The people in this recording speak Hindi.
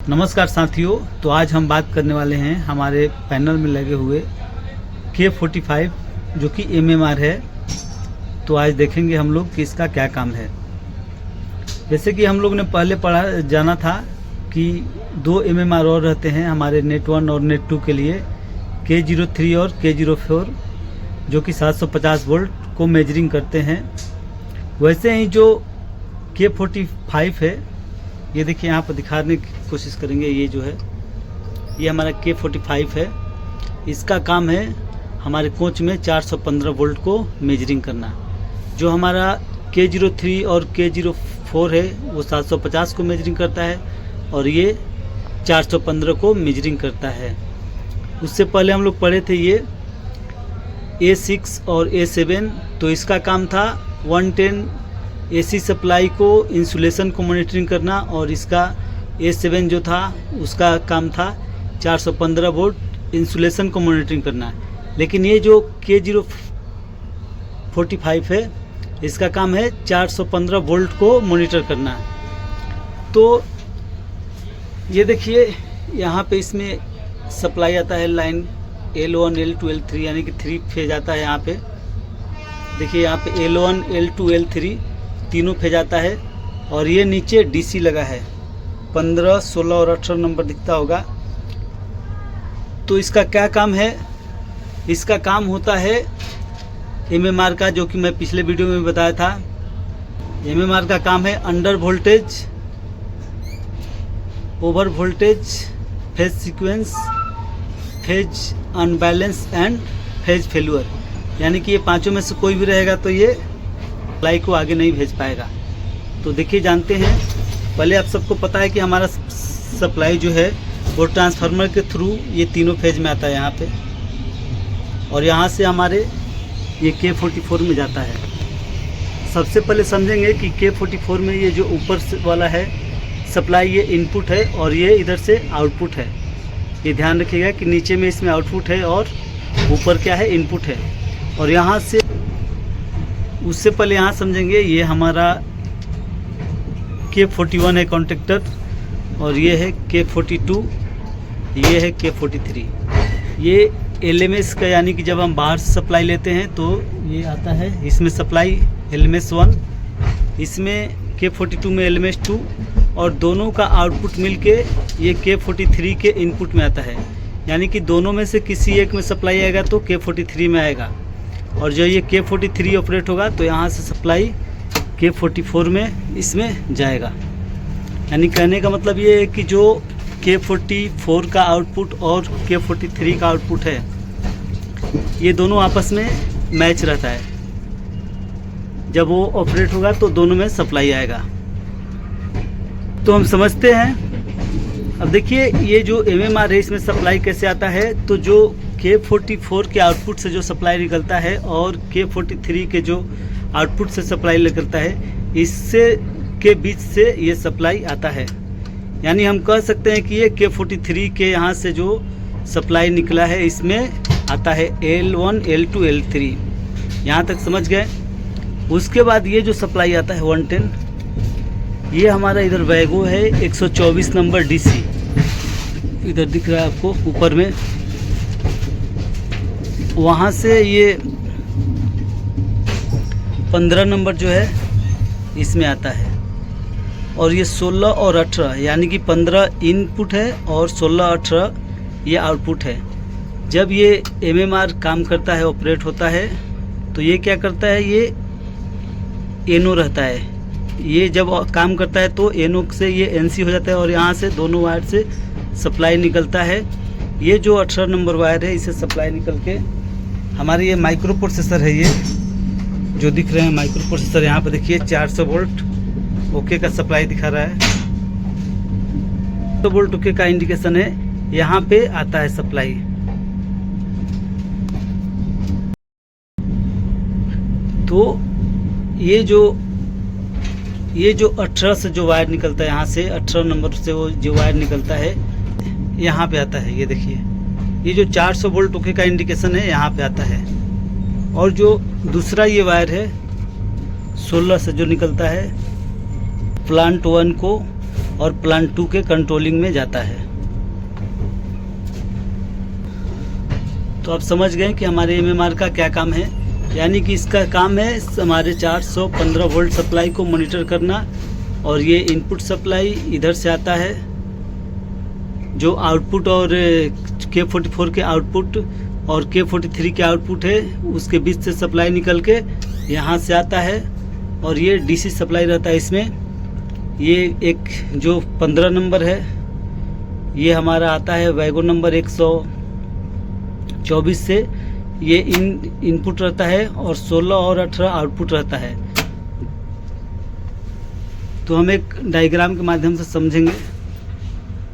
नमस्कार साथियों। तो आज हम बात करने वाले हैं हमारे पैनल में लगे हुए K45 जो कि MMR है। तो आज देखेंगे हम लोग कि इसका क्या काम है। जैसे कि हम लोग ने पहले जाना था कि दो MMR और रहते हैं हमारे नेट 1 और नेट 2 के लिए, K03 और K04, जो कि 750 वोल्ट को मेजरिंग करते हैं। वैसे ही जो K45 है, ये देखिए यहाँ पर दिखाने की कोशिश करेंगे। ये जो है ये हमारा K45 है। इसका काम है हमारे कोच में 415 वोल्ट को मेजरिंग करना। जो हमारा K03 और K04 है वो 750 को मेजरिंग करता है और ये 415 को मेजरिंग करता है। उससे पहले हम लोग पढ़े थे ये A6 और A7। तो इसका काम था 110 AC सप्लाई को, इंसुलेशन को मॉनिटरिंग करना, और इसका A7 जो था उसका काम था 415 वोल्ट इंसुलेशन को मॉनिटरिंग करना। लेकिन ये जो K045 है इसका काम है 415 वोल्ट को मॉनिटर करना। तो ये देखिए यहाँ पे इसमें सप्लाई आता है लाइन L1 L2 L3, यानी कि 3 फेज आता है। यहाँ पे देखिए, यहाँ पे L1 L2 L3 तीनों फेज आता है। और ये नीचे DC लगा है, 15, 16 और 18 नंबर दिखता होगा। तो इसका क्या काम है? इसका काम होता है MMR का, जो कि मैं पिछले वीडियो में बताया था। MMR का काम है under voltage, over voltage, phase sequence, phase unbalance and phase failure. यानी कि ये पांचों में से कोई भी रहेगा तो ये सप्लाई को आगे नहीं भेज पाएगा। तो देखिए, जानते हैं, पहले आप सबको पता है कि हमारा सप्लाई जो है वो ट्रांसफार्मर के थ्रू ये तीनों फेज में आता है यहाँ पे, और यहाँ से हमारे ये K44 में जाता है। सबसे पहले समझेंगे कि K44 में ये जो ऊपर वाला है सप्लाई, ये इनपुट है और ये इधर से आउटपुट है। ये ध्यान रखिएगा कि नीचे में इसमें आउटपुट है और ऊपर क्या है, इनपुट है। और यहाँ से उससे पहले यहाँ समझेंगे, ये हमारा K41 है कॉन्टेक्टर, और ये है K42, ये है K43। ये LMS का, यानी कि जब हम बाहर से सप्लाई लेते हैं तो ये आता है, इसमें सप्लाई LMS 1, इसमें K42 में LMS 2, और दोनों का आउटपुट मिलके ये K43 के इनपुट में आता है। यानी कि दोनों में से किसी एक में सप्लाई आएगा तो K43 में आएगा, और जो ये K43 ऑपरेट होगा तो यहाँ से सप्लाई K44 में इसमें जाएगा। यानी कहने का मतलब ये है कि जो K44 का आउटपुट और K43 का आउटपुट है, ये दोनों आपस में मैच रहता है। जब वो ऑपरेट होगा तो दोनों में सप्लाई आएगा। तो हम समझते हैं। अब देखिए, ये जो MMR है इसमें सप्लाई कैसे आता है। तो जो K44 के आउटपुट से जो सप्लाई निकलता है और K43 के जो आउटपुट से सप्लाई निकलता है, इससे के बीच से ये सप्लाई आता है। यानी हम कह सकते हैं कि ये K43 के यहाँ से जो सप्लाई निकला है इसमें आता है L1 L2 L3। यहाँ तक समझ गए। उसके बाद ये जो सप्लाई आता है 110, ये हमारा इधर वैगो है 124 नंबर DC, इधर दिख रहा है आपको ऊपर में। वहाँ से ये 15 नंबर जो है इसमें आता है, और ये 16 और 18, यानी कि 15 इनपुट है और 16 18 ये आउटपुट है। जब ये MMR काम करता है, ऑपरेट होता है, तो ये क्या करता है, ये NO रहता है। ये जब काम करता है तो NO से ये NC हो जाता है, और यहाँ से दोनों वायर से सप्लाई निकलता है। ये जो 18 नंबर वायर है, इसे सप्लाई निकल के हमारे ये माइक्रो प्रोसेसर है, ये जो दिख रहे हैं माइक्रो प्रोसेसर। यहाँ पर देखिए 400 वोल्ट ओके का सप्लाई दिखा रहा है, तो वोल्ट ओके का इंडिकेशन है। यहाँ पे आता है सप्लाई। तो ये जो 18 से जो वायर निकलता है, यहाँ से 18 नंबर से वो जो वायर निकलता है यहाँ पे आता है। ये देखिए, ये जो 400 वोल्ट ओके का इंडिकेशन है यहाँ पे आता है। और जो दूसरा ये वायर है 16 से जो निकलता है प्लांट 1 को और प्लांट 2 के कंट्रोलिंग में जाता है। तो आप समझ गए कि हमारे एमएमआर का क्या काम है, यानी कि इसका काम है हमारे 415 वोल्ट सप्लाई को मॉनिटर करना। और ये इनपुट सप्लाई इधर से आता है, जो आउटपुट और K44 के आउटपुट और K43 के आउटपुट है उसके बीच से सप्लाई निकल के यहाँ से आता है। और ये डीसी सप्लाई रहता है इसमें। ये एक जो 15 नंबर है ये हमारा आता है वैगन नंबर 124 से। ये इनपुट रहता है और 16 और 18 आउटपुट रहता है। तो हम एक डायग्राम के माध्यम से समझेंगे।